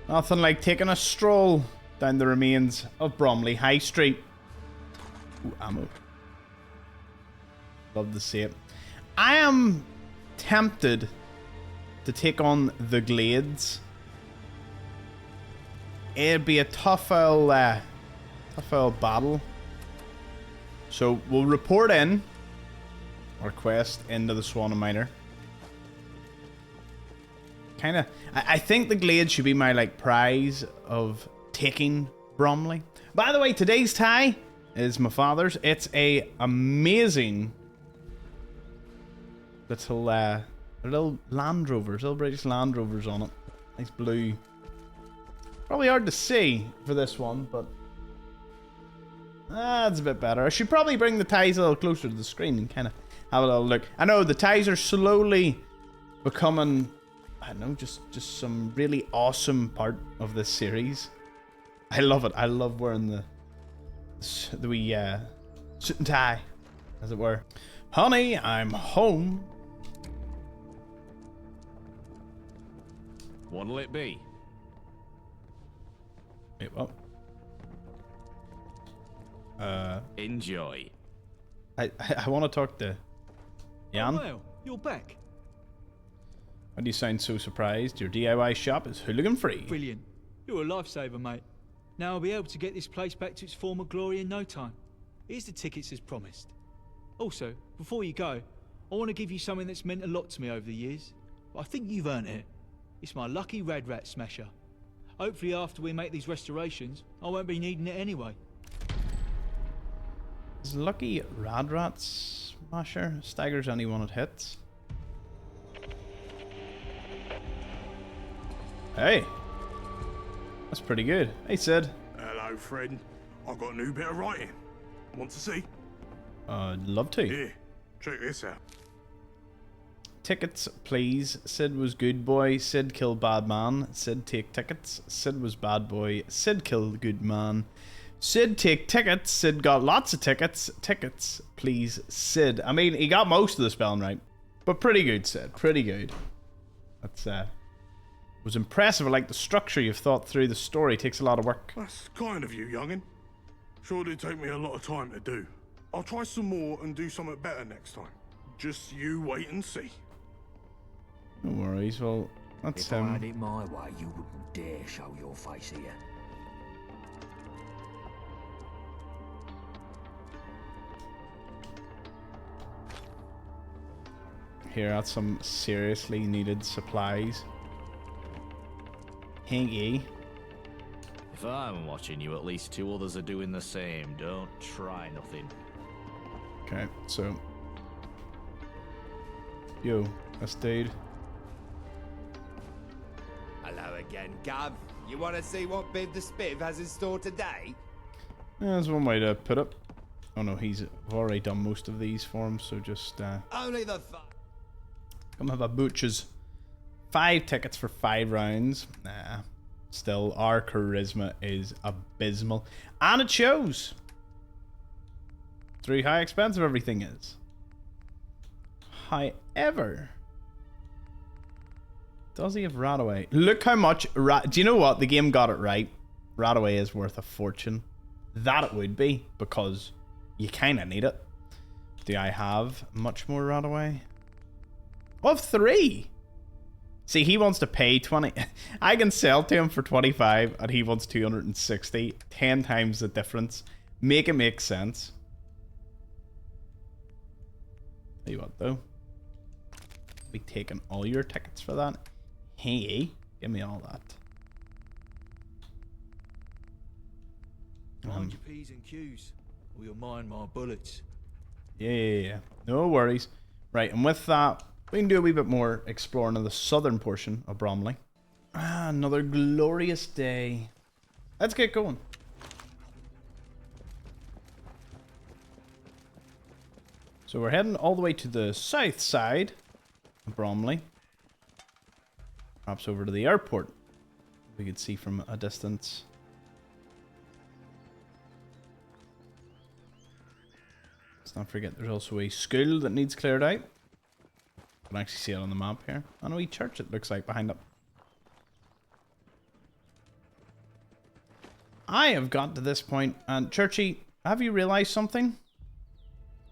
Nothing like taking a stroll down the remains of Bromley High Street. Ooh, ammo. Love to see it. I am tempted to take on the Glades. It'd be a tough old battle. So we'll report in our quest into the Swan and Miner. Kinda, I think the Glade should be my like prize of taking Bromley. By the way, today's tie is my father's. It's a amazing little Land Rovers, little British Land Rovers on it. Nice blue. Probably hard to see for this one, but that's a bit better. I should probably bring the ties a little closer to the screen and kind of have a little look. I know the ties are slowly becoming, I don't know, just some really awesome part of this series. I love it. I love wearing the wee suit and tie, as it were. Honey, I'm home. What'll it be? Wait, what? Enjoy. I want to talk to Jan. Oh, well, you're back. Why do you sound so surprised? Your DIY shop is hooligan free. Brilliant. You're a lifesaver, mate. Now I'll be able to get this place back to its former glory in no time. Here's the tickets as promised. Also, before you go, I want to give you something that's meant a lot to me over the years. But I think you've earned it. It's my lucky Rad Rat Smasher. Hopefully after we make these restorations, I won't be needing it anyway. Is lucky Rad Rat Smasher staggers anyone it hits? Hey, that's pretty good. Hey, Sid. Hello, friend. I've got a new bit of writing. Want to see? I'd love to. Here, check this out. Tickets, please. Sid was good boy. Sid killed bad man. Sid take tickets. Sid was bad boy. Sid killed good man. Sid take tickets. Sid got lots of tickets. Tickets, please, Sid. I mean, he got most of the spelling right, but pretty good, Sid. Pretty good. That's was impressive. I like the structure you've thought through. The story takes a lot of work. That's kind of you, youngin. Sure did take me a lot of time to do. I'll try some more and do something better next time. Just you wait and see. No worries. Well, that's If I had it my way, you wouldn't dare show your face here. Here, that's some seriously needed supplies. Hanky. If I'm watching you, at least two others are doing the same. Don't try nothing. Okay, so. Yo, this dude. Hello again, Gov. You want to see what Biv the Spiv has in store today? Yeah, there's one way to put it. Oh no, I've already done most of these for him, so just Only the fun. come have a butcher's. 5 tickets for 5 rounds. Nah. Still, our charisma is abysmal. And it shows. Through how expensive everything is. However, does he have Radaway? Look how much... Do you know what? The game got it right. Radaway is worth a fortune. That it would be, because you kind of need it. Do I have much more Radaway? Of 3! See, he wants to pay 20. I can sell to him for 25 and he wants 260. 10 times the difference. Make it make sense. Tell you what though. Be taking all your tickets for that. Hey, give me all that. Mind your P's and Q's, or you'll mind my bullets. Yeah. No worries. Right, and with that, we can do a wee bit more exploring of the southern portion of Bromley. Another glorious day. Let's get going. So we're heading all the way to the south side of Bromley. Perhaps over to the airport. We could see from a distance. Let's not forget there's also a school that needs cleared out. I can actually see it on the map here. And a wee church it looks like behind it. I have got to this point, and Churchy, have you realized something?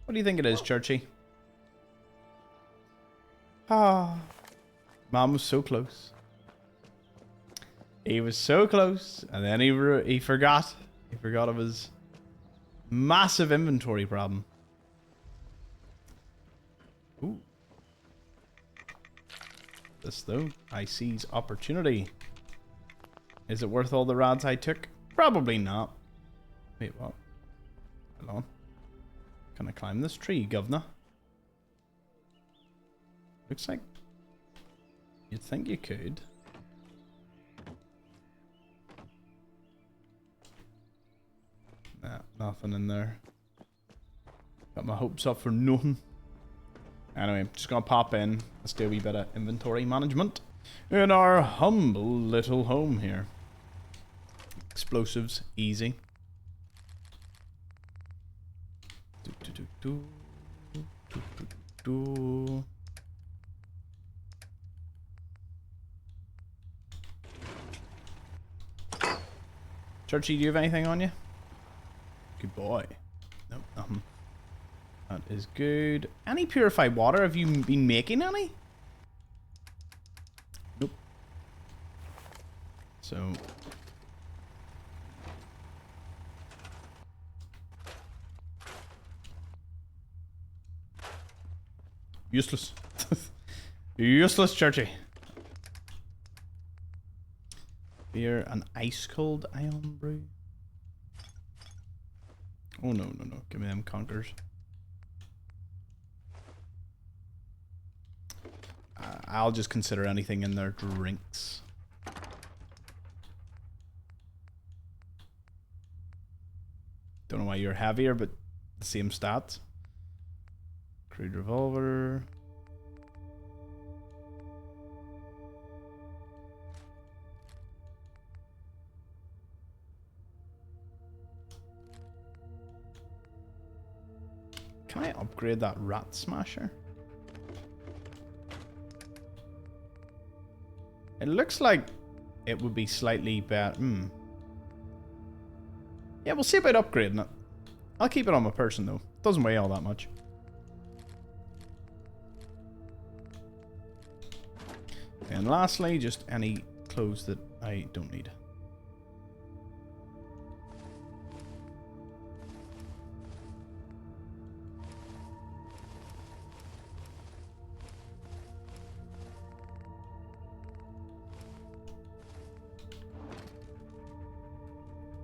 What do you think it is, Churchy? Ah, Mom was so close. He was so close, and then he forgot. He forgot of his massive inventory problem. Ooh. This though, I seize opportunity. Is it worth all the rods I took? Probably not. Wait, what? Hold on. Can I climb this tree, governor? Looks like you'd think you could. Nah, nothing in there. Got my hopes up for nothing. Anyway, just gonna pop in. Let's do a wee bit of inventory management in our humble little home here. Explosives, easy. Churchy, do you have anything on you? Good boy. Nope, nothing. That is good. Any purified water? Have you been making any? Nope. So... useless. Useless, Churchy. Beer and ice cold ion brew. Oh no, no, no. Give me them conkers. I'll just consider anything in their drinks. Don't know why you're heavier, but the same stats. Crude revolver. Can I upgrade that rat smasher? It looks like it would be slightly better. Yeah, we'll see about upgrading it. I'll keep it on my person though. Doesn't weigh all that much. And lastly, just any clothes that I don't need.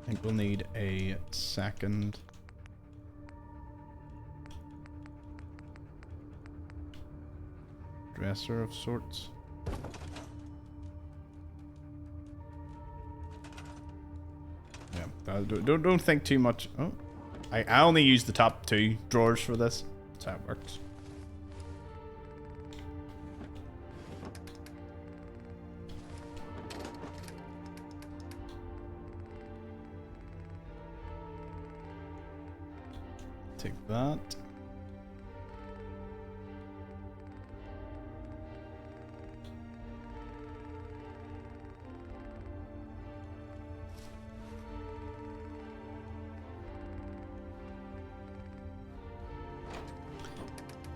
I think we'll need a second dresser of sorts. Yeah, don't think too much. Oh, I only use the top 2 drawers for this. That's how it works. Take that.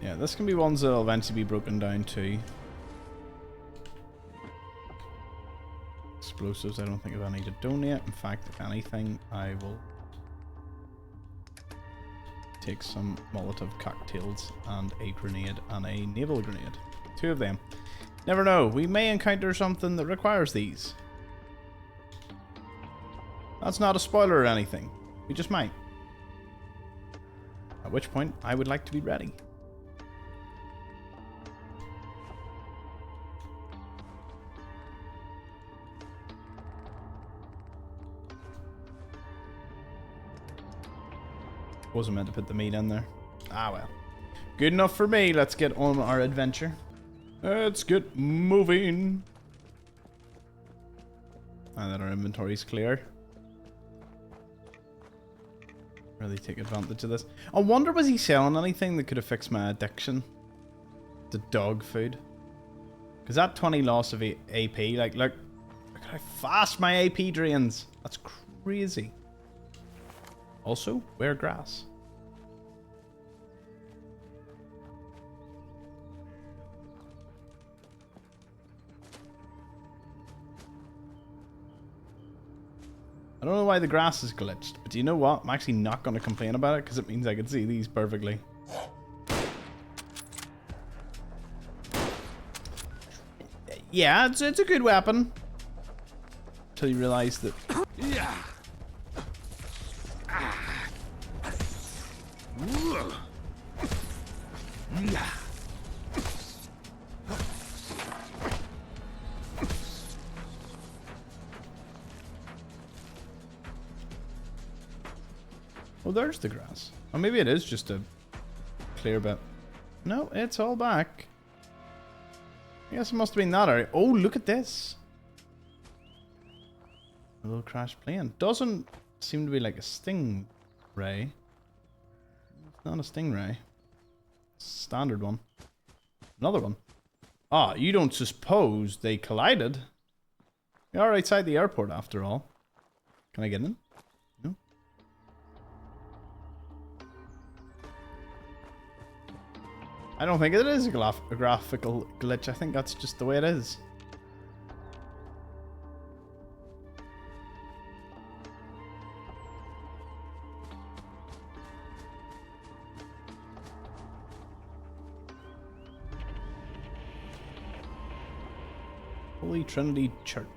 Yeah, this can be ones that'll eventually be broken down too. Explosives, I don't think I need to donate. In fact, if anything, I will take some Molotov cocktails and a grenade and a naval grenade. 2 of them. Never know, we may encounter something that requires these. That's not a spoiler or anything. We just might. At which point, I would like to be ready. Wasn't meant to put the meat in there. Ah well. Good enough for me. Let's get on our adventure. Let's get moving. Now that our inventory's clear. Really take advantage of this. I wonder, was he selling anything that could have fixed my addiction to dog food? Because that 20 loss of AP, like, look how fast my AP drains. That's crazy. Also, wear grass. I don't know why the grass is glitched, but do you know what? I'm actually not going to complain about it because it means I can see these perfectly. Yeah, it's a good weapon. Until you realize that. Yeah. Oh, there's the grass. Or maybe it is just a clear bit. No, it's all back. I guess it must have been that area. Oh, look at this. A little crashed plane. Doesn't seem to be like a stingray. It's not a stingray. Standard one. Another one. Ah, you don't suppose they collided? You are outside the airport after all. Can I get in? No. I don't think it is a graphical glitch. I think that's just the way it is. Holy Trinity Church.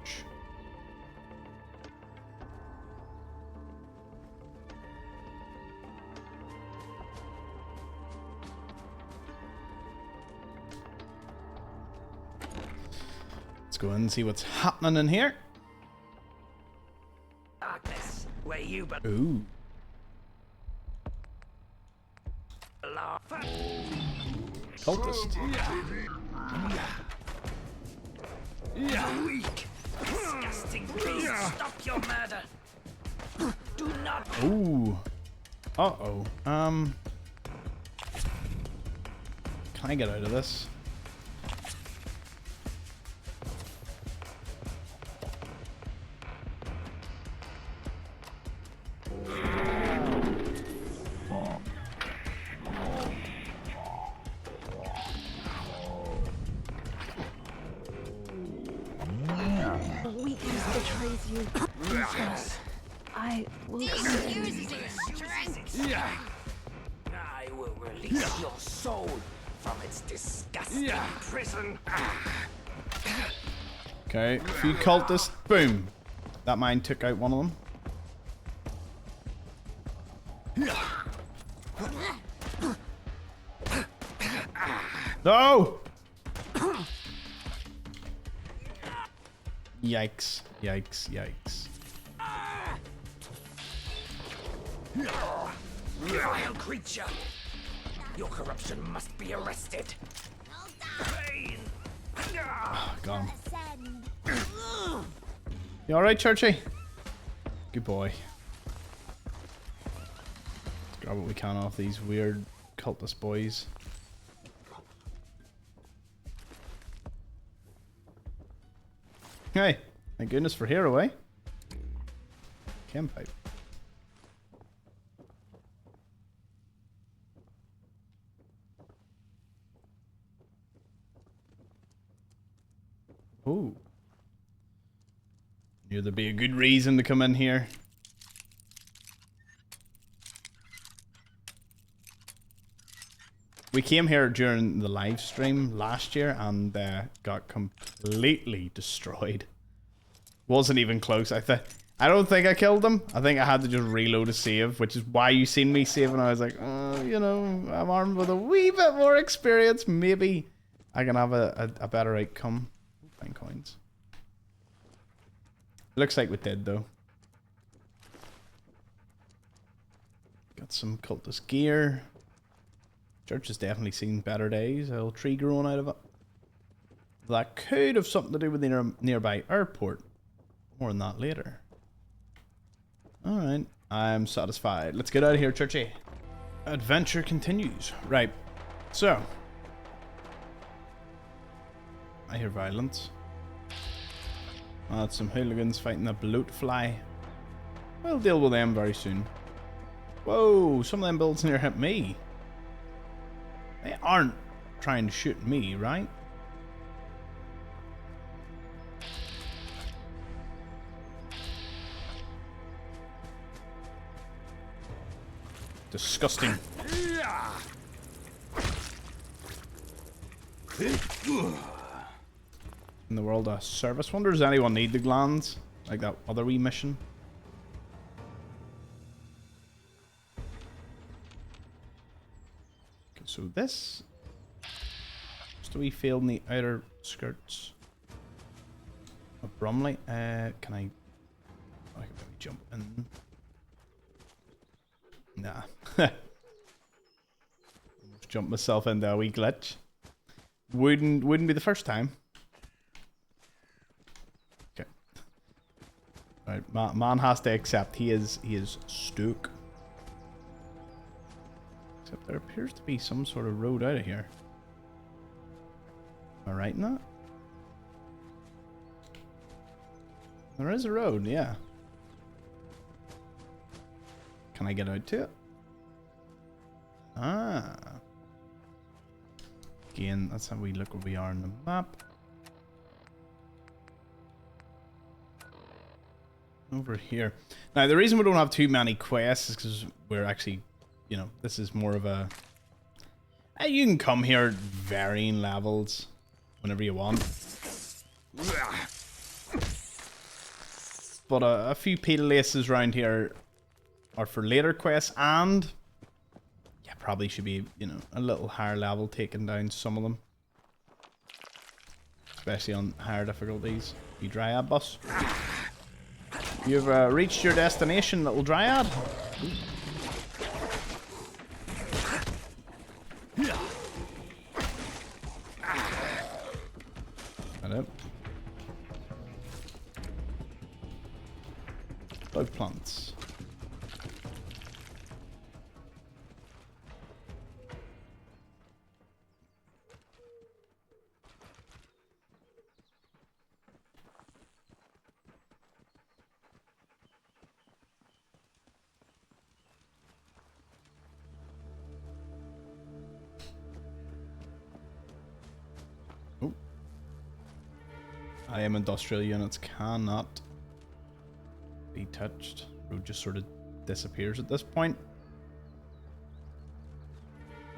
Let's go in and see what's happening in here. Darkness, where you Ooh. belong. Cultist. Weak, disgusting beast! Stop your murder! Do not. Ooh. Uh-oh. Can I get out of this? Weakness betrays you. I will come. I will release your soul from its disgusting prison. Okay, a few cultists. Boom. That mine took out one of them. No! Yikes. Yikes. Yikes. Vile creature! Your corruption must be arrested. Pain. Gone. You alright, Churchy? Good boy. Let's grab what we can off these weird cultist boys. Hey, thank goodness for hero, eh? Chem pipe. Ooh. Knew there'd be a good reason to come in here. We came here during the live stream last year and got completely destroyed. Wasn't even close. I don't think I killed them. I think I had to just reload a save, which is why you seen me save, and I was like, you know, I'm armed with a wee bit more experience. Maybe I can have a better outcome. Fine coins. Looks like we did though. Got some cultist gear. Church has definitely seen better days. A little tree growing out of it. That could have something to do with the nearby airport. More on that later. Alright, I'm satisfied. Let's get out of here, Churchy. Adventure continues. Right, so. I hear violence. That's some hooligans fighting a bloat fly. We'll deal with them very soon. Whoa, some of them bullets near hit me. They aren't trying to shoot me, right? Disgusting. In the world of service, wonder does anyone need the glands like that other wee mission? Okay, so this just a wee field in the outer skirts of Bromley. Can I? Oh, I can maybe jump in. Nah. Almost jumped myself into a wee glitch. Wouldn't be the first time. Okay. Right, man has to accept he is stuck. Except there appears to be some sort of road out of here. Am I right in that? There is a road, yeah. Can I get out to it? Ah. Again, that's how we look where we are on the map. Over here. Now, the reason we don't have too many quests is because we're actually, you know, this is more of a... You can come here at varying levels whenever you want. But a few places around here are for later quests, and yeah, probably should be, you know, a little higher level, taking down some of them, especially on higher difficulties. You Dryad boss, you've reached your destination, little Dryad. Hello. Bug plants. Oh. I am industrial units cannot be touched. Road just sort of disappears at this point.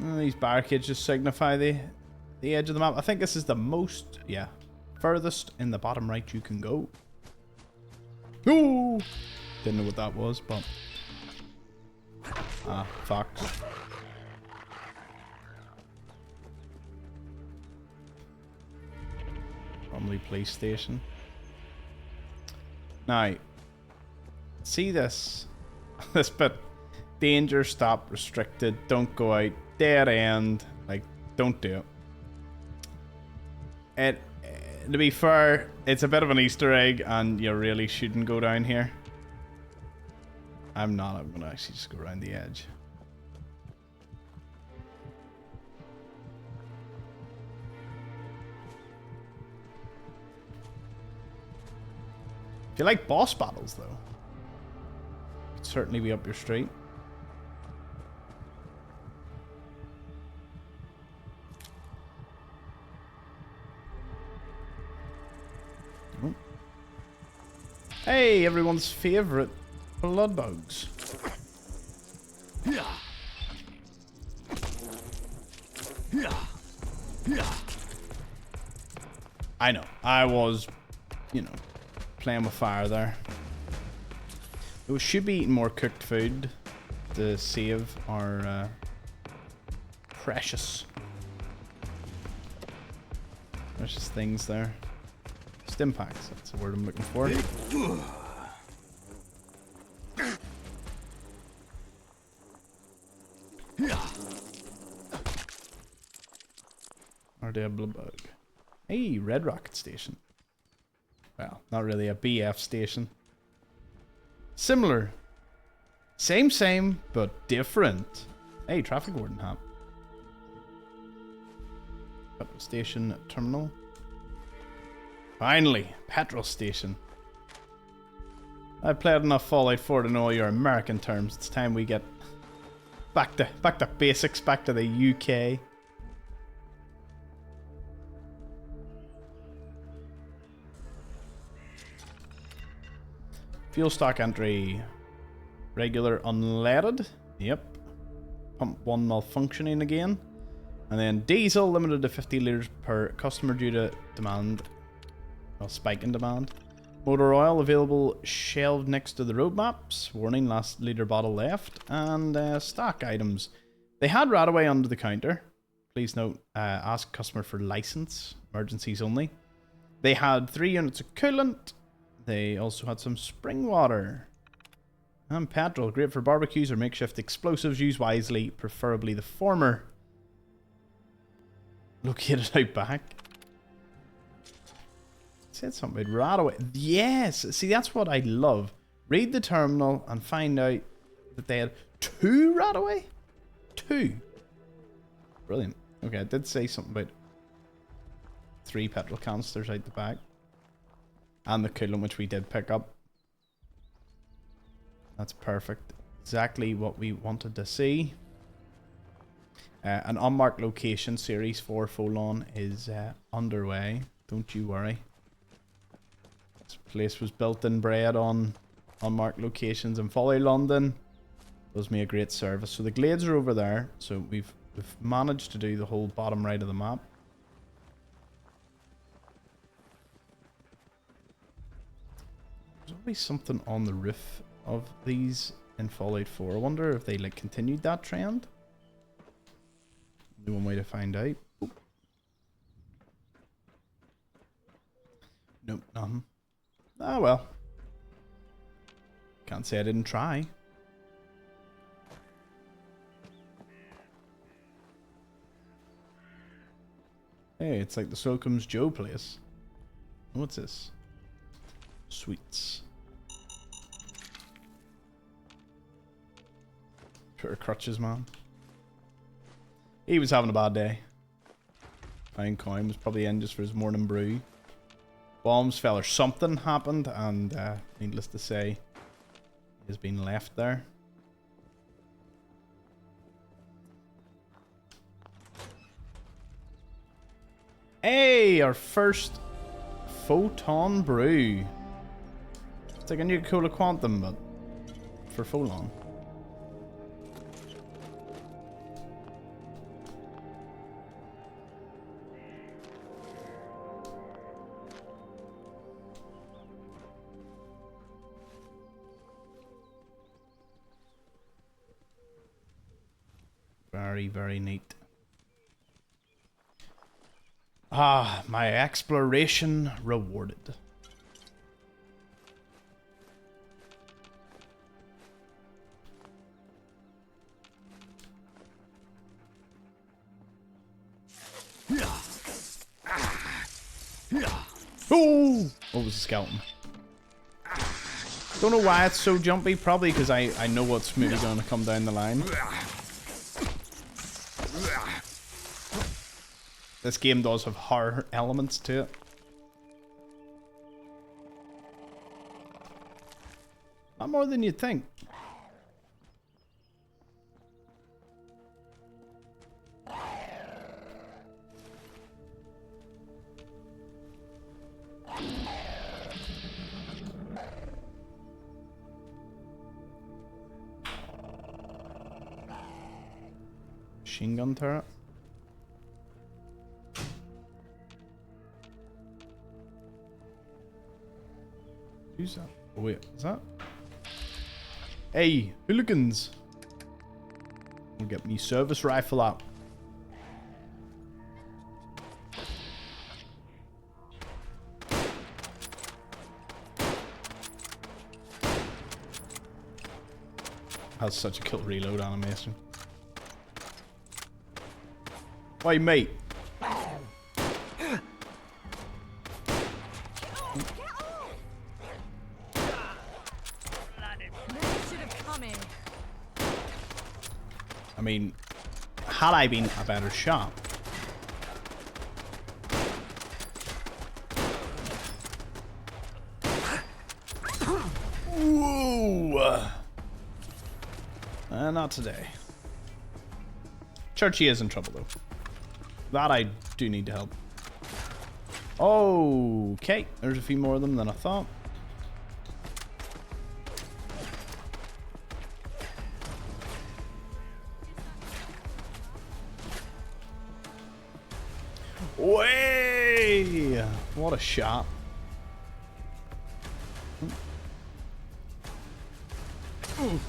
These barricades just signify the edge of the map. I think this is the most, yeah, furthest in the bottom right you can go. Ooh! Didn't know what that was, but fox. Womble police station. Now, see this bit. Danger, stop, restricted, don't go out, dead end, like, don't do it. To be fair, it's a bit of an Easter egg, and you really shouldn't go down here. I'm gonna actually just go around the edge. If you like boss battles, though, it'd certainly be up your street. Oh. Hey, everyone's favorite blood bugs. I know, I was, you know, playing with fire there. We should be eating more cooked food to save our precious things there. Stim packs, that's the word I'm looking for. Or Diablo bug. Hey, Red Rocket Station. Well, not really a BF station. Similar. Same, but different. Hey, traffic warden hat. Petrol station terminal. Finally, petrol station. I've played enough Fallout 4 to know your American terms. It's time we get back to basics, back to the UK. Fuel stock entry. Regular unleaded. Yep. Pump 1 malfunctioning again. And then diesel limited to 50 litres per customer due to demand. Well, spike in demand. Motor oil available shelved next to the road maps. Warning, last litre bottle left. And stock items. They had Radaway under the counter. Please note, ask customer for license. Emergencies only. They had 3 units of coolant. They also had some spring water. And petrol. Great for barbecues or makeshift explosives. Use wisely, preferably the former. Located out back. Said something about Radaway. Yes! See, that's what I love. Read the terminal and find out that they had 2 Radaway? 2. Brilliant. Okay, I did say something about 3 petrol canisters out the back. And the coolant, which we did pick up. That's perfect. Exactly what we wanted to see. An unmarked location series for Folon is underway. Don't you worry. This place was built and bred on unmarked locations in Folly, London. Does me a great service. So the glades are over there. So we've managed to do the whole bottom right of the map. There's always something on the roof of these in Fallout 4. I wonder if they like continued that trend. Only one way to find out. Oop. Nope, nothing. Ah well. Can't say I didn't try. Hey, it's like the Slocum's Joe place. What's this? Sweets. Pure crutches, man. He was having a bad day. Pound coin was probably in just for his morning brew. Bombs fell or something happened, and needless to say, he has been left there. Hey, our first photon brew. It's like a new Cola Quantum, but for Folon. Very, very neat. Ah, my exploration rewarded. Oh! What was a skeleton? Don't know why it's so jumpy. Probably because I know what's maybe going to come down the line. This game does have horror elements to it. Not more than you'd think. Machine gun turret. Who's that? Oh wait, is that? Hey, hooligans! I'll get me service rifle out. Has such a cool reload animation. Wait, mate. I mean, had I been a better shot. Not today. Churchy is in trouble, though. That I do need to help. Okay, there's a few more of them than I thought. Way! What a shot. Ooh.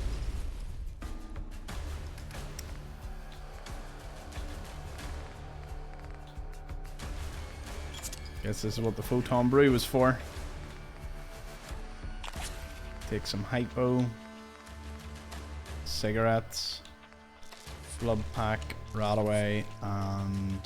Guess this is what the photon brew was for. Take some hypo, cigarettes, flub pack, rat away, and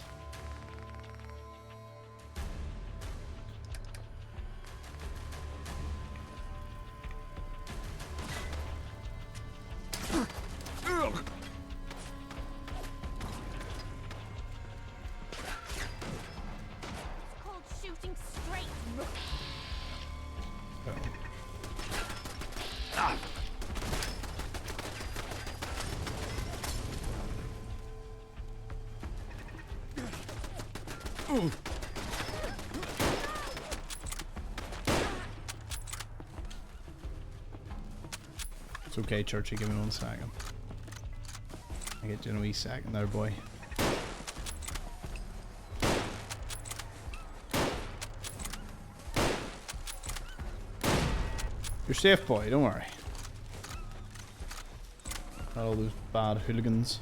it's okay, Churchy, give me 1 second. I get you in a wee second there, boy. You're safe, boy, don't worry. Not all those bad hooligans.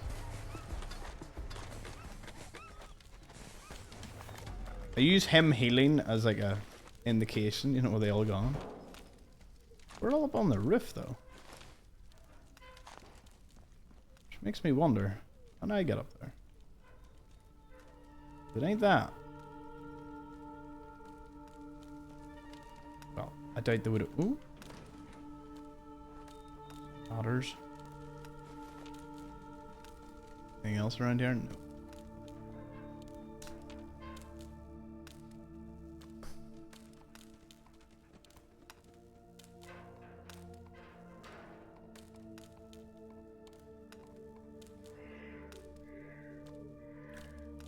I use him healing as like a indication, you know, where they all gone. We're all up on the roof though. Which makes me wonder, how do I get up there? It ain't that. Well, I doubt they would have. Ooh. Otters. Anything else around here? No.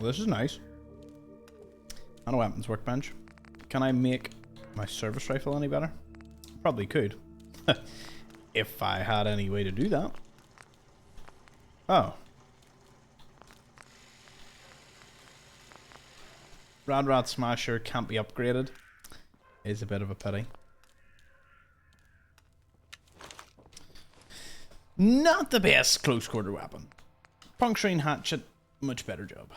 Well, this is nice. And a weapons workbench. Can I make my service rifle any better? Probably could. If I had any way to do that. Oh. Rad Rat Smasher can't be upgraded. Is a bit of a pity. Not the best close quarter weapon. Puncturing hatchet, much better job.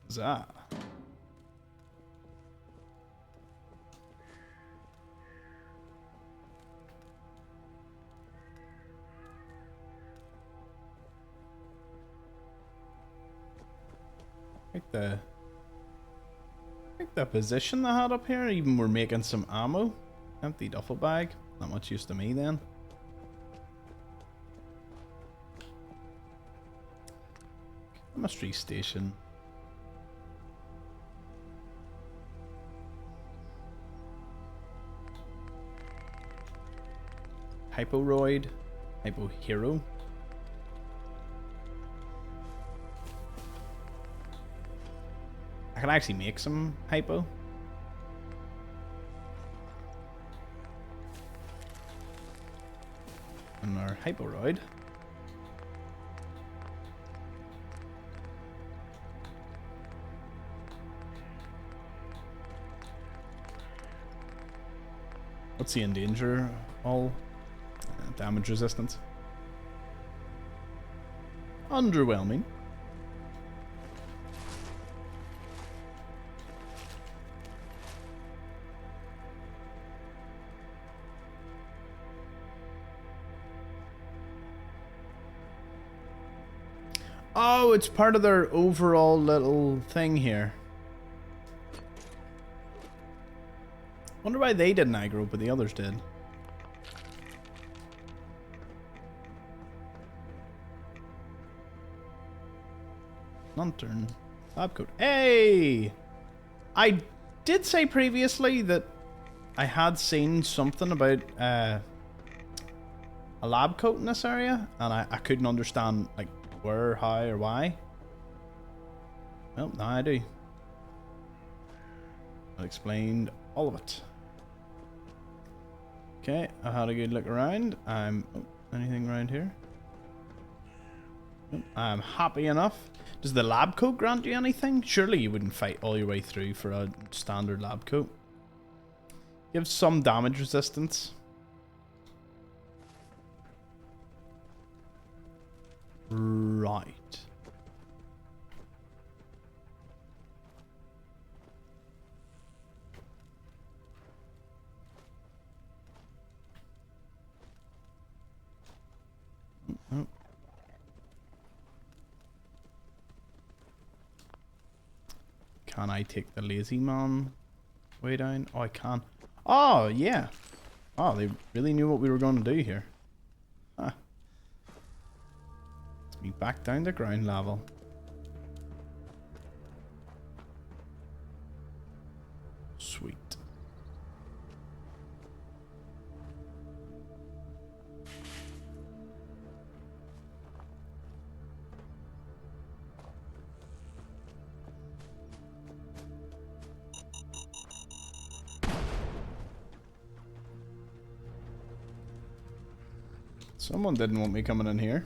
That? Like the position I had up here. Even we're making some ammo. Empty duffel bag. Not much use to me then. Chemistry station. Hyporoid, Hypo Hero. I can actually make some hypo. And our Hyporoid. What's the endanger all? Damage resistance. Underwhelming. Oh, it's part of their overall little thing here. Wonder why they didn't aggro, but the others did. Lantern. Lab coat. Hey! I did say previously that I had seen something about a lab coat in this area, and I couldn't understand like where, how, or why. Well, now I do. I explained all of it. Okay, I had a good look around. Anything around here? Nope, I'm happy enough. Does the lab coat grant you anything? Surely you wouldn't fight all your way through for a standard lab coat. Gives some damage resistance. Right. Oh. Can I take the lazy man way down? Oh, I can. Oh, yeah. Oh, they really knew what we were going to do here. Huh. Let's be back down to ground level. Sweet. Someone didn't want me coming in here.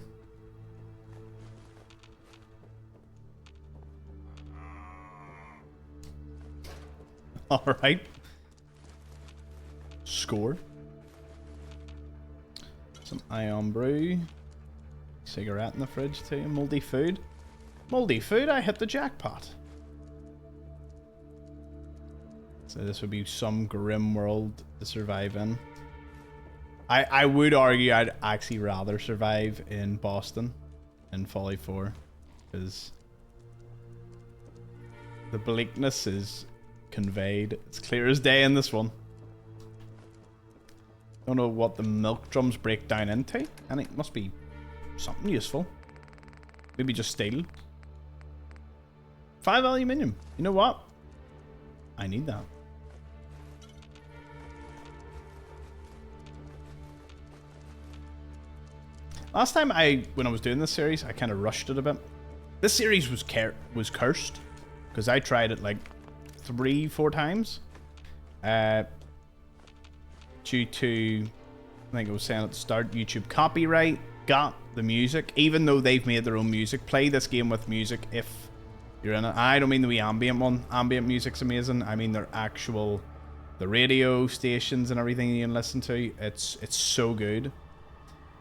Alright. Score. Some ion brew. Cigarette in the fridge too. Moldy food. Moldy food? I hit the jackpot. So this would be some grim world to survive in. I would argue I'd actually rather survive in Boston in Folly 4, because the bleakness is conveyed. It's clear as day in this one. Don't know what the milk drums break down into, and it must be something useful. Maybe just steel. 5 aluminium. You know what? I need that. Last time when I was doing this series, I kind of rushed it a bit. This series was cursed, because I tried it like 3-4 times. Due to, I think I was saying at the start, YouTube copyright got the music, even though they've made their own music. Play this game with music if you're in it. I don't mean the wee ambient one. Ambient music's amazing. I mean the radio stations and everything you can listen to. It's so good.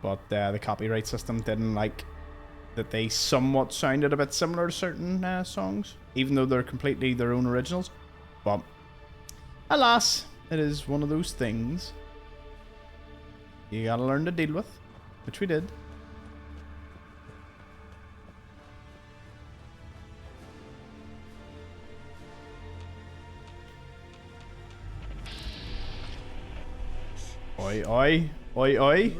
But the copyright system didn't like that they somewhat sounded a bit similar to certain songs, even though they're completely their own originals. But alas, it is one of those things you gotta learn to deal with, which we did. Oi, oi, oi, oi.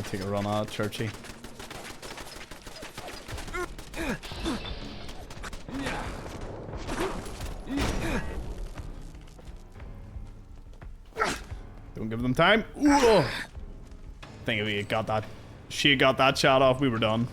Take a run out, Churchy. Don't give them time. Ooh. I think if we got that, she got that shot off, we were done.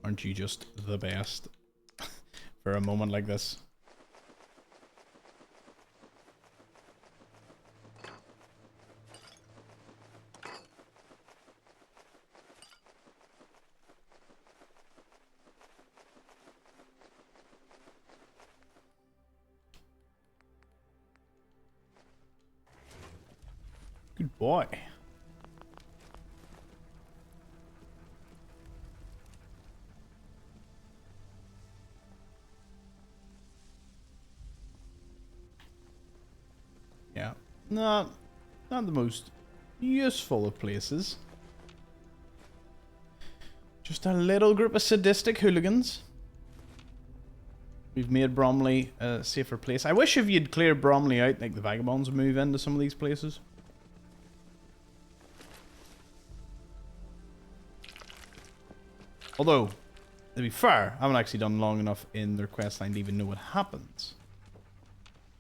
Aren't you just the best for a moment like this? Good boy. Yeah. Not the most useful of places. Just a little group of sadistic hooligans. We've made Bromley a safer place. I wish if you'd cleared Bromley out, like the vagabonds would move into some of these places. Although, to be fair, I haven't actually done long enough in their quest line to even know what happens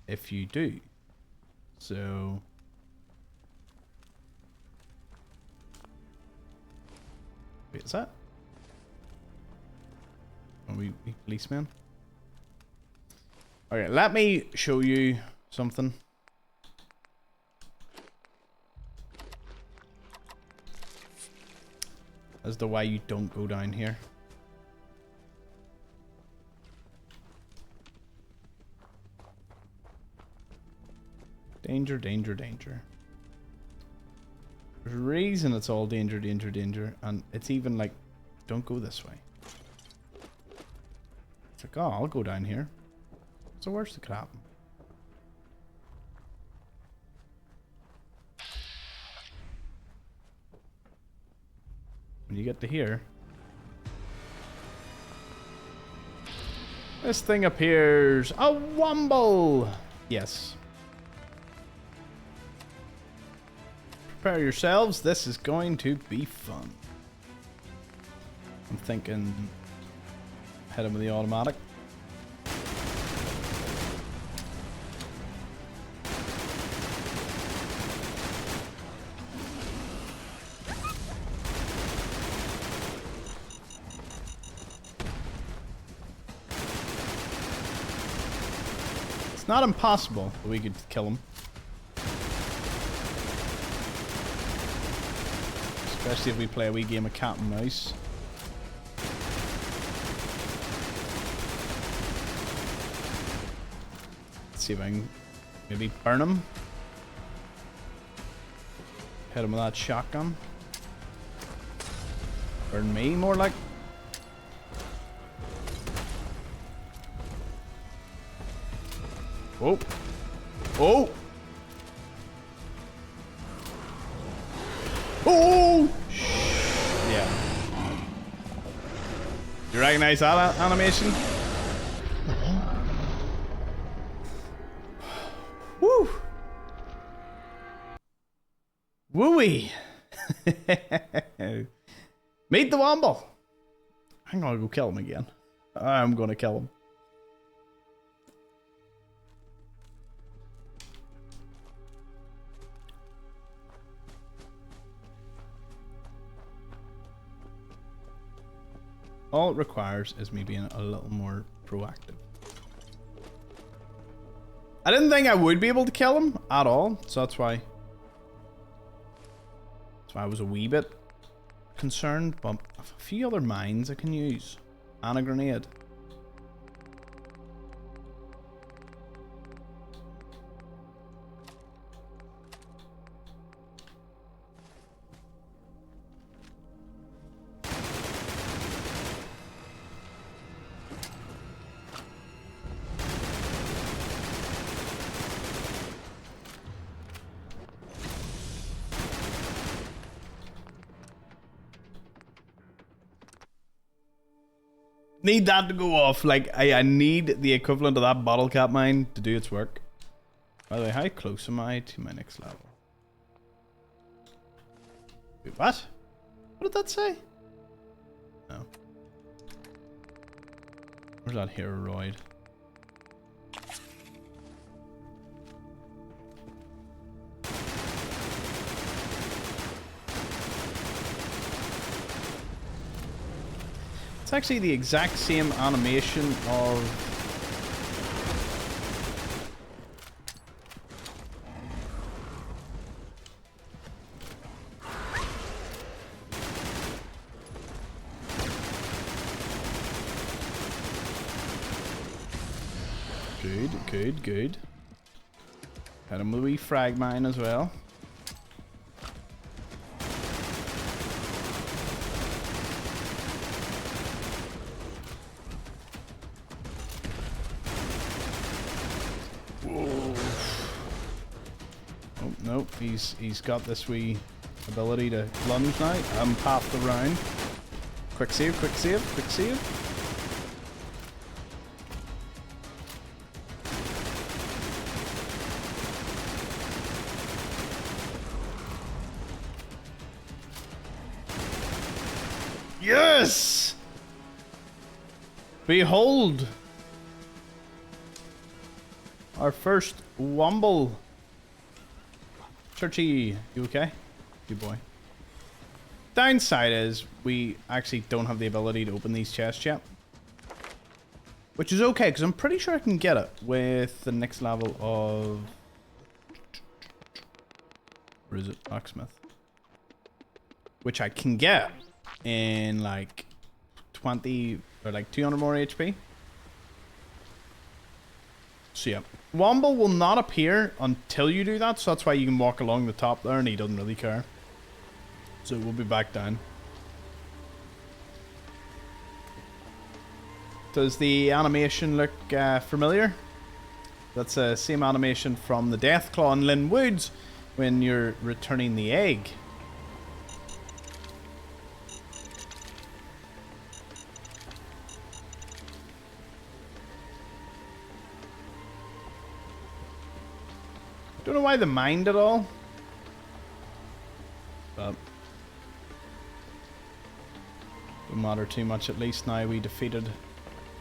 if you do. So... Wait, is that? Are we policeman? Okay, let me show you something. As to why you don't go down here. Danger, danger, danger. There's a reason it's all danger, danger, danger. And it's even like, don't go this way. It's like, oh, I'll go down here. What's the worst that could happen? When you get to here, this thing appears. A Womble! Yes. Prepare yourselves, this is going to be fun. I'm thinking hit him with the automatic. It's not impossible that we could kill him. Especially if we play a wee game of cat and mouse. Let's see if I can maybe burn him. Hit him with that shotgun. Burn me more like. Oh. Oh. Oh! Yeah. You recognize that animation? Woo! Wooey! Meet the Womble! I'm gonna go kill him again. I'm gonna kill him. All it requires is me being a little more proactive. I didn't think I would be able to kill him at all, so that's why I was a wee bit concerned, but I have a few other mines I can use. And a grenade. Need that to go off. Like, I need the equivalent of that bottle cap mine to do its work. By the way, how close am I to my next level? Wait, what? What did that say? No. Where's that Heroid? It's actually the exact same animation of... Good. Had him with a wee frag mine as well. Nope, he's got this wee ability to lunge now. I'm half the round. Quick save, quick save, quick save. Yes! Behold! Our first Womble. Churchy, you okay? Good boy. Downside is we actually don't have the ability to open these chests yet. Which is okay, because I'm pretty sure I can get it with the next level of... Where is it? Locksmith. Which I can get in like 20 or like 200 more HP. So yeah. Womble will not appear until you do that, so that's why you can walk along the top there and he doesn't really care. So we'll be back down. Does the animation look familiar? That's the same animation from the Deathclaw in Lynn Woods when you're returning the egg. Don't know why they mind at all. But don't matter too much, at least now we defeated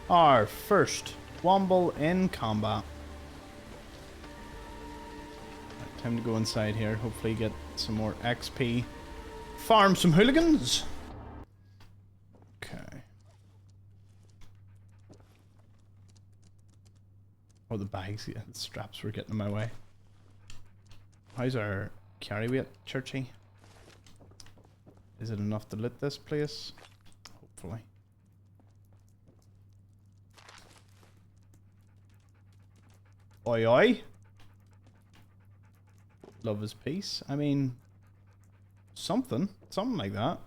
our first Womble in combat. Right, time to go inside here, hopefully get some more XP. Farm some hooligans! Okay. Oh, the bags, yeah, the straps were getting in my way. How's our carry weight, Churchy? Is it enough to loot this place? Hopefully. Oi oi! Love is peace. I mean, something like that.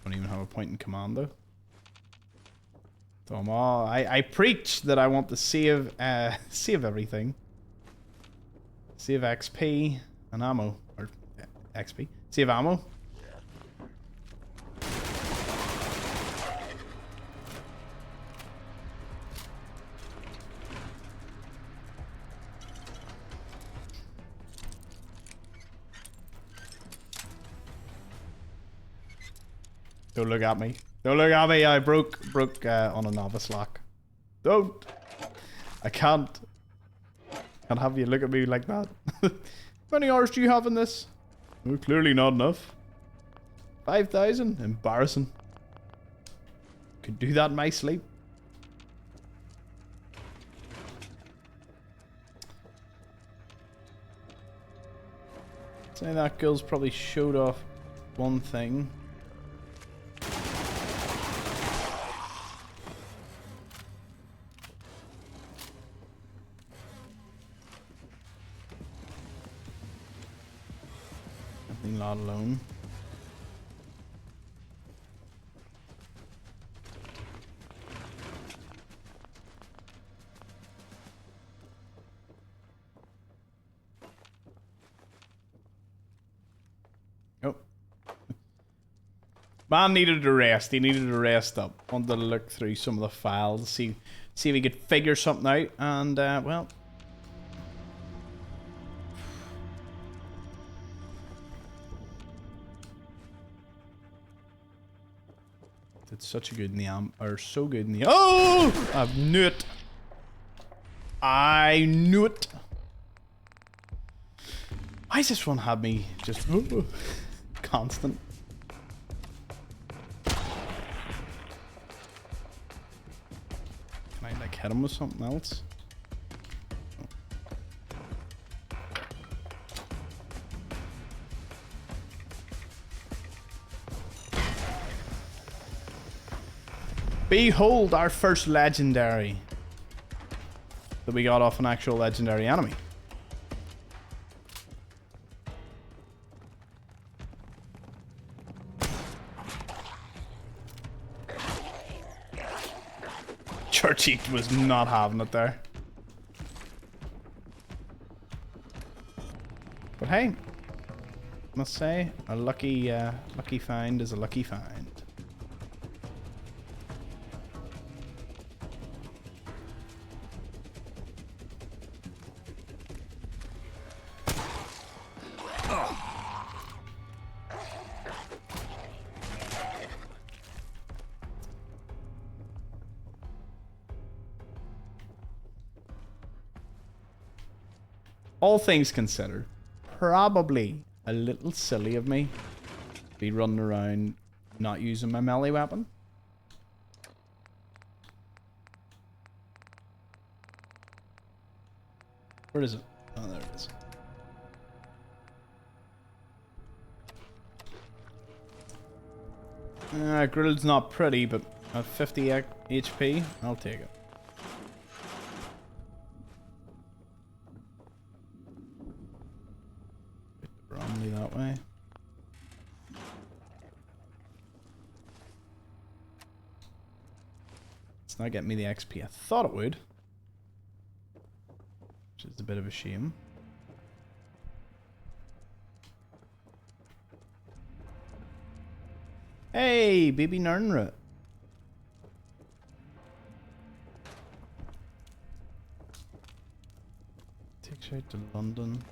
Don't even have a point in command though. I preach that I want to save save everything. Save XP and ammo. Or XP. Save ammo. Don't look at me. Don't look at me. I broke on a novice lock. Don't. I can't have you look at me like that. How many hours do you have in this? Oh, clearly not enough. 5,000? Embarrassing. Could do that in my sleep. Say that girl's probably showed off one thing. Not alone. Oh. Man needed a rest. He needed to rest up. Wanted to look through some of the files, see if he could figure something out, and well. It's such a good in the or so good in the oh! I knew it. I knew it. Why does this one have me just constant? Can I like hit him with something else? Behold our first legendary. that we got off an actual legendary enemy. Churchy was not having it there. But hey, must say, a lucky find is a lucky find. All things considered, probably a little silly of me to be running around not using my melee weapon. Where is it? Oh, there it is. Grill's not pretty, but at 50 HP, I'll take it. Bromley that way. It's not getting me the XP I thought it would, which is a bit of a shame. Hey, baby Nernra. Takes you out to London.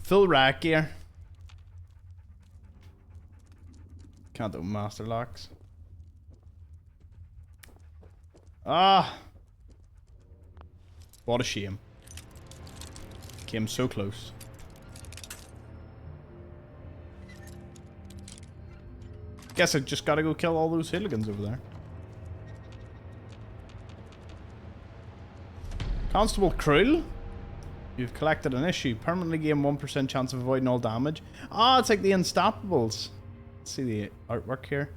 Full rack gear. Can't do master locks. Ah, what a shame. Came so close. Guess I just gotta go kill all those hooligans over there. Constable Krull? You've collected an issue. Permanently gain 1% chance of avoiding all damage. Ah, it's like the Unstoppables. Let's see the artwork here.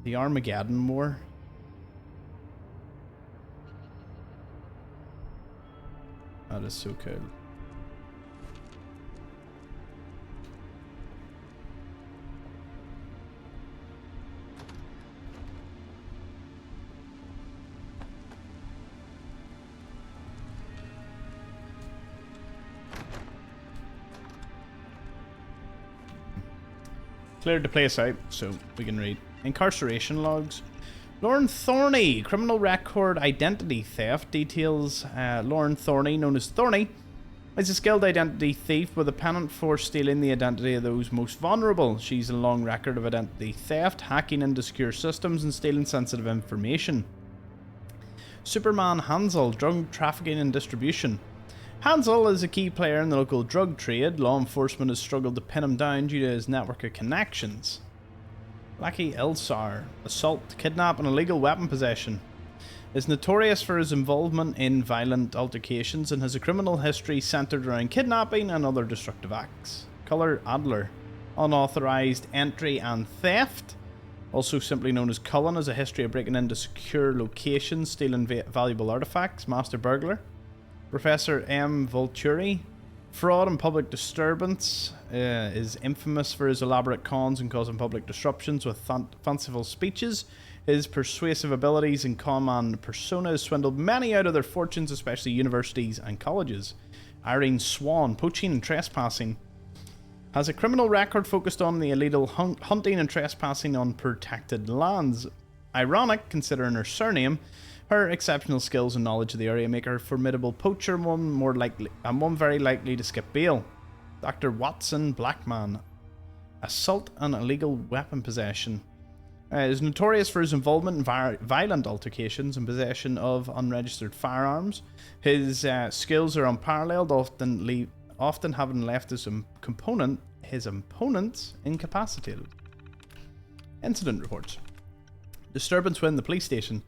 The Armageddon War. That is so cool. Cleared the place out, so we can read. Incarceration logs. Lauren Thorny, criminal record identity theft. Details, Lauren Thorny, known as Thorny, is a skilled identity thief with a penchant for stealing the identity of those most vulnerable. She's a long record of identity theft, hacking into secure systems, and stealing sensitive information. Superman Hansel, drug trafficking and distribution. Hansel is a key player in the local drug trade. Law enforcement has struggled to pin him down due to his network of connections. Lackey Elsar, assault, kidnap and illegal weapon possession. Is notorious for his involvement in violent altercations and has a criminal history centered around kidnapping and other destructive acts. Color Adler, unauthorized entry and theft. Also simply known as Cullen, has a history of breaking into secure locations, stealing valuable artifacts. Master burglar. Professor M. Volturi, fraud and public disturbance, is infamous for his elaborate cons and causing public disruptions with fanciful speeches. His persuasive abilities and con-man persona has swindled many out of their fortunes, especially universities and colleges. Irene Swan, poaching and trespassing. Has a criminal record focused on the illegal hunting and trespassing on protected lands. Ironic, considering her surname, Her exceptional skills and knowledge of the area make her a formidable poacher, one very likely to skip bail. Dr. Watson Blackman. Assault and illegal weapon possession. Is notorious for his involvement in violent altercations and possession of unregistered firearms. His skills are unparalleled, often having left his opponents incapacitated. Incident reports. Disturbance within the police station.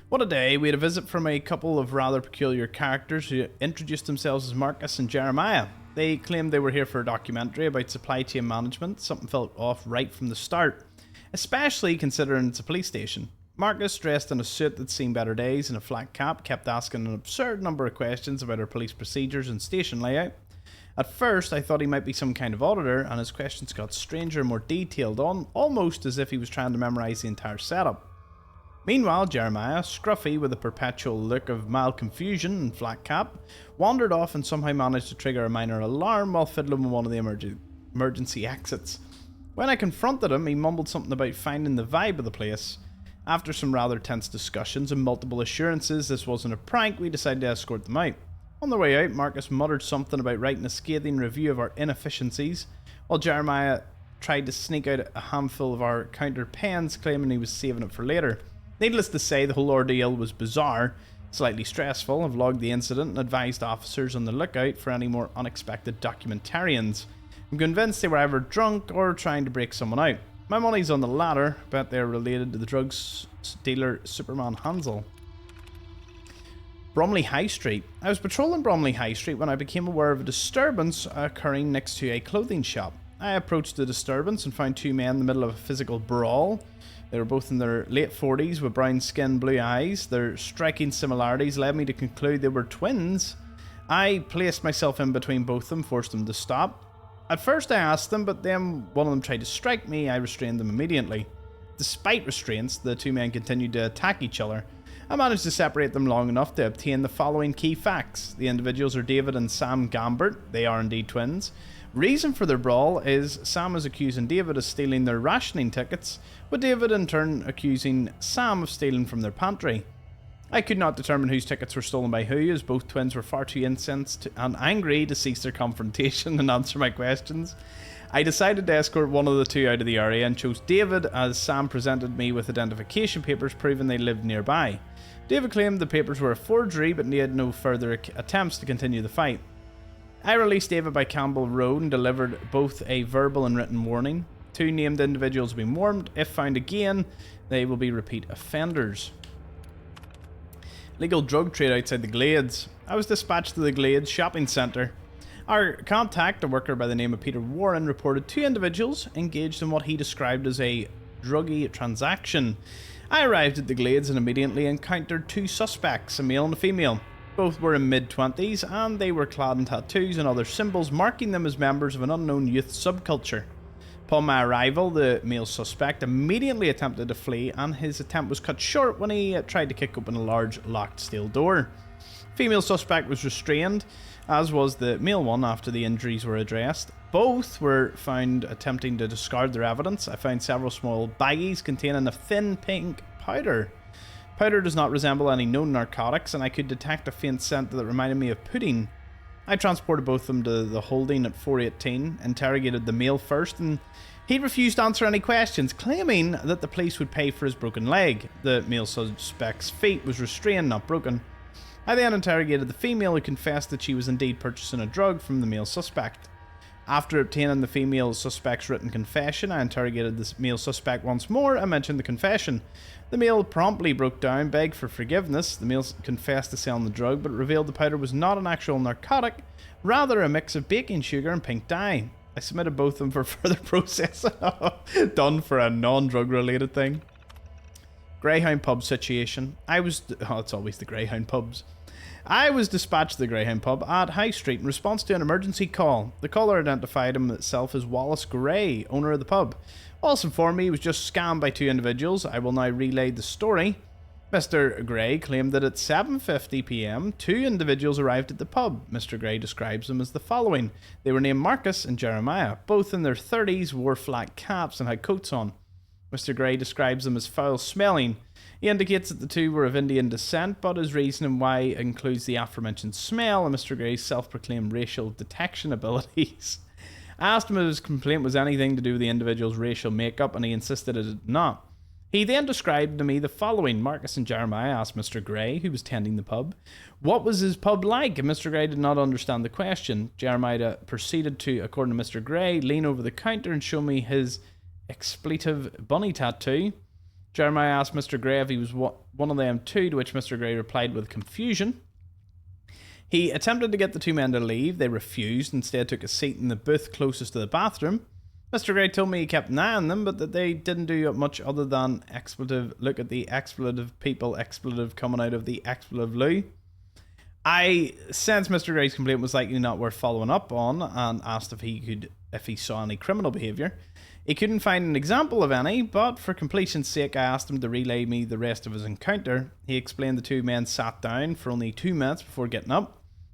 What a day. We had a visit from a couple of rather peculiar characters who introduced themselves as Marcus and Jeremiah. They claimed they were here for a documentary about supply chain management. Something felt off right from the start, especially considering it's a police station. Marcus, dressed in a suit that'd seen better days and a flat cap, kept asking an absurd number of questions about our police procedures and station layout. At first, I thought he might be some kind of auditor, and his questions got stranger and more detailed, almost as if he was trying to memorise the entire setup. Meanwhile, Jeremiah, scruffy with a perpetual look of mild confusion and flat cap, wandered off and somehow managed to trigger a minor alarm while fiddling with one of the emergency exits. When I confronted him, he mumbled something about finding the vibe of the place. After some rather tense discussions and multiple assurances this wasn't a prank, we decided to escort them out. On the way out, Marcus muttered something about writing a scathing review of our inefficiencies, while Jeremiah tried to sneak out a handful of our counter pens, claiming he was saving it for later. Needless to say, the whole ordeal was bizarre, slightly stressful. I've logged the incident and advised officers on the lookout for any more unexpected documentarians. I'm convinced they were either drunk or trying to break someone out. My money's on the latter, but they're related to the drugs dealer Superman Hansel. Bromley High Street. I was patrolling Bromley High Street when I became aware of a disturbance occurring next to a clothing shop. I approached the disturbance and found two men in the middle of a physical brawl. They were both in their late 40s with brown skin, blue eyes. Their striking similarities led me to conclude they were twins. I placed myself in between both of them, forced them to stop. At first I asked them, but then one of them tried to strike me. I restrained them immediately. Despite restraints, the two men continued to attack each other. I managed to separate them long enough to obtain the following key facts. The individuals are David and Sam Gambert. They are indeed twins. Reason for their brawl is Sam is accusing David of stealing their rationing tickets, with David in turn accusing Sam of stealing from their pantry. I could not determine whose tickets were stolen by who, as both twins were far too incensed and angry to cease their confrontation and answer my questions. I decided to escort one of the two out of the area and chose David, as Sam presented me with identification papers proving they lived nearby. David claimed the papers were a forgery, but made no further attempts to continue the fight. I released David by Campbell Road and delivered both a verbal and written warning. Two named individuals have been warned. If found again, they will be repeat offenders. Legal drug trade outside the Glades. I was dispatched to the Glades shopping centre. Our contact, a worker by the name of Peter Warren, reported two individuals engaged in what he described as a druggy transaction. I arrived at the Glades and immediately encountered two suspects, a male and a female. Both were in mid-20s and they were clad in tattoos and other symbols marking them as members of an unknown youth subculture. Upon my arrival, the male suspect immediately attempted to flee, and his attempt was cut short when he tried to kick open a large locked steel door. Female suspect was restrained, as was the male one after the injuries were addressed. Both were found attempting to discard their evidence. I found several small baggies containing a thin pink powder. Powder does not resemble any known narcotics, and I could detect a faint scent that reminded me of pudding. I transported both of them to the holding at 418, interrogated the male first, and he refused to answer any questions, claiming that the police would pay for his broken leg. The male suspect's feet was restrained, not broken. I then interrogated the female, who confessed that she was indeed purchasing a drug from the male suspect. After obtaining the female suspect's written confession, I interrogated the male suspect once more and mentioned the confession. The male promptly broke down, begged for forgiveness. The male confessed to selling the drug, but revealed the powder was not an actual narcotic, rather a mix of baking sugar and pink dye. I submitted both of them for further processing. Done for a non-drug related thing. Greyhound pub situation. It's always the Greyhound pubs. I was dispatched to the Greyhound pub at High Street in response to an emergency call. The caller identified himself as Wallace Gray, owner of the pub. Wallace informed me he was just scammed by two individuals. I will now relay the story. Mr. Gray claimed that at 7:50 p.m, two individuals arrived at the pub. Mr. Gray describes them as the following. They were named Marcus and Jeremiah. Both in their 30s, wore flat caps and had coats on. Mr. Gray describes them as foul-smelling. He indicates that the two were of Indian descent, but his reasoning why includes the aforementioned smell and Mr. Gray's self-proclaimed racial detection abilities. I asked him if his complaint was anything to do with the individual's racial makeup, and he insisted it did not. He then described to me the following. Marcus and Jeremiah asked Mr. Gray, who was tending the pub, what was his pub like, and Mr. Gray did not understand the question. Jeremiah proceeded to, according to Mr. Gray, lean over the counter and show me his expletive bunny tattoo. Jeremiah asked Mr. Gray if he was one of them too, to which Mr. Gray replied with confusion. He attempted to get the two men to leave. They refused, instead took a seat in the booth closest to the bathroom. Mr. Gray told me he kept an eye on them, but that they didn't do much other than expletive, look at the expletive people, expletive coming out of the expletive loo. I sensed Mr. Gray's complaint was likely not worth following up on, and asked if he saw any criminal behaviour. He couldn't find an example of any, but for completion's sake I asked him to relay me the rest of his encounter. He explained the two men sat down for only 2 minutes before getting up.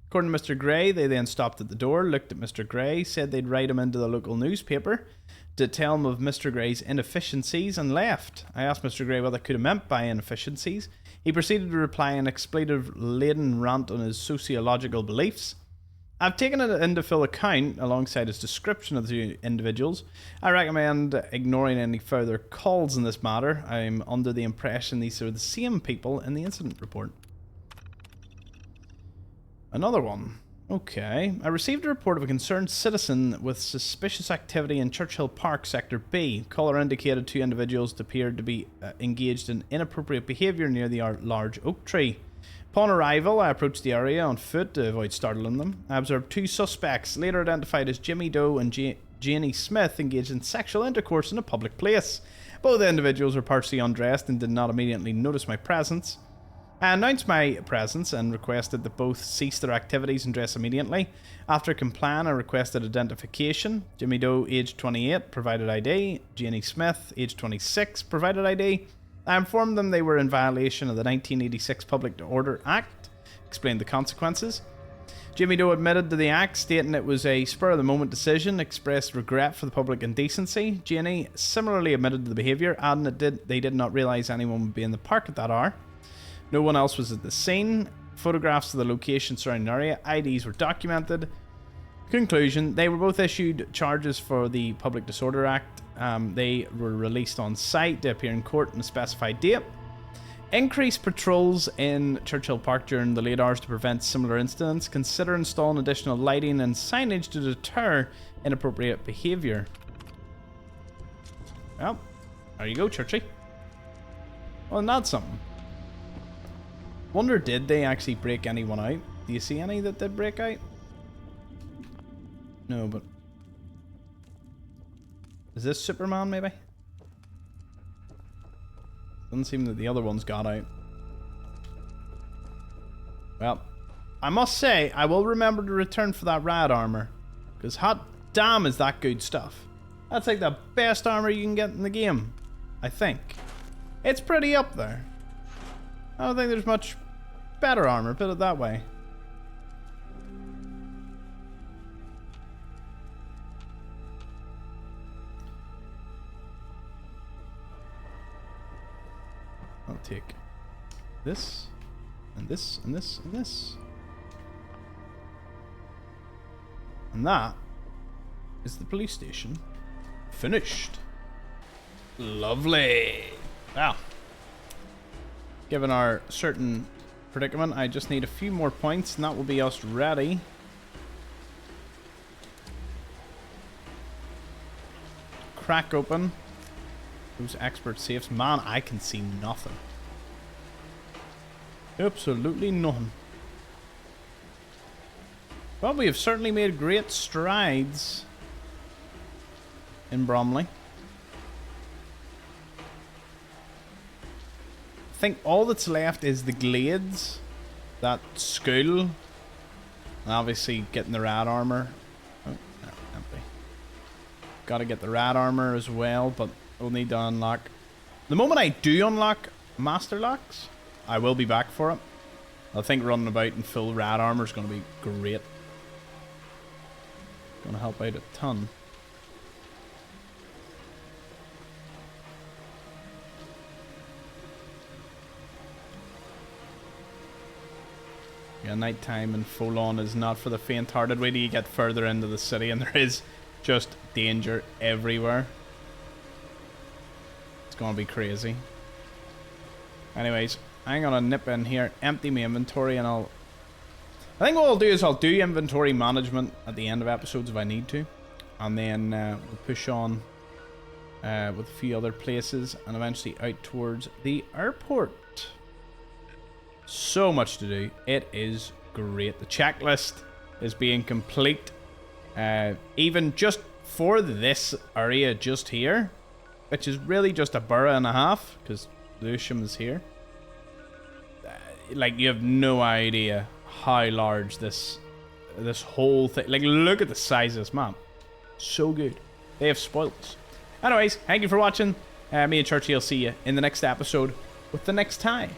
According to Mr. Gray, they then stopped at the door, looked at Mr. Gray, said they'd write him into the local newspaper to tell him of Mr. Gray's inefficiencies, and left. I asked Mr. Gray what I could have meant by inefficiencies. He proceeded to reply an expletive-laden rant on his sociological beliefs. I've taken it into full account alongside his description of the individuals. I recommend ignoring any further calls in this matter. I'm under the impression these are the same people in the incident report. Another one. Okay. I received a report of a concerned citizen with suspicious activity in Churchill Park, Sector B. Caller indicated two individuals appeared to be engaged in inappropriate behaviour near the large oak tree. Upon arrival, I approached the area on foot to avoid startling them. I observed two suspects, later identified as Jimmy Doe and Janie Smith, engaged in sexual intercourse in a public place. Both individuals were partially undressed and did not immediately notice my presence. I announced my presence and requested that both cease their activities and dress immediately. After complying, I requested identification. Jimmy Doe, aged 28, provided ID. Janie Smith, aged 26, provided ID. I informed them they were in violation of the 1986 Public Order Act, explained the consequences. Jimmy Doe admitted to the act, stating it was a spur-of-the-moment decision, expressed regret for the public indecency. Janie similarly admitted to the behaviour, adding that they did not realise anyone would be in the park at that hour. No one else was at the scene. Photographs of the location surrounding the area. IDs were documented. Conclusion, they were both issued charges for the Public Disorder Act. They were released on site to appear in court on a specified date. Increase patrols in Churchill Park during the late hours to prevent similar incidents. Consider installing additional lighting and signage to deter inappropriate behaviour. Well, there you go, Churchy. Well, and that's something. Wonder, did they actually break anyone out? Do you see any that did break out? No, but... is this Superman, maybe? Doesn't seem that the other ones got out. Well, I must say, I will remember to return for that rad armor. Because hot damn is that good stuff. That's like the best armor you can get in the game. I think. It's pretty up there. I don't think there's much better armor, put it that way. I'll take this, and this, and this, and this. And that is the police station. Finished. Lovely. Wow. Given our certain predicament, I just need a few more points, and that will be us ready. Crack open those expert safes. Man, I can see nothing. Absolutely nothing. Well, we have certainly made great strides in Bromley. I think all that's left is the Glades, that school, and obviously getting the rad armor. Oh, no, empty. Gotta get the rad armor as well, but we'll need to unlock. The moment I do unlock master locks, I will be back for it. I think running about in full rad armor is going to be great. Going to help out a ton. Yeah, nighttime in Folon is not for the faint-hearted. Wait till you get further into the city and there is just danger everywhere. It's gonna be crazy. Anyways, I'm gonna nip in here, empty my inventory, and I think what I'll do is I'll do inventory management at the end of episodes if I need to. And then we'll push on with a few other places and eventually out towards the airport. So much to do. It is great. The checklist is being complete. Even just for this area just here, which is really just a borough and a half, because Lewisham is here. Like, you have no idea how large this whole thing. Like, look at the size of this map. So good. They have spoiled us. Anyways, thank you for watching. Me and Churchy will see you in the next episode with the next tie.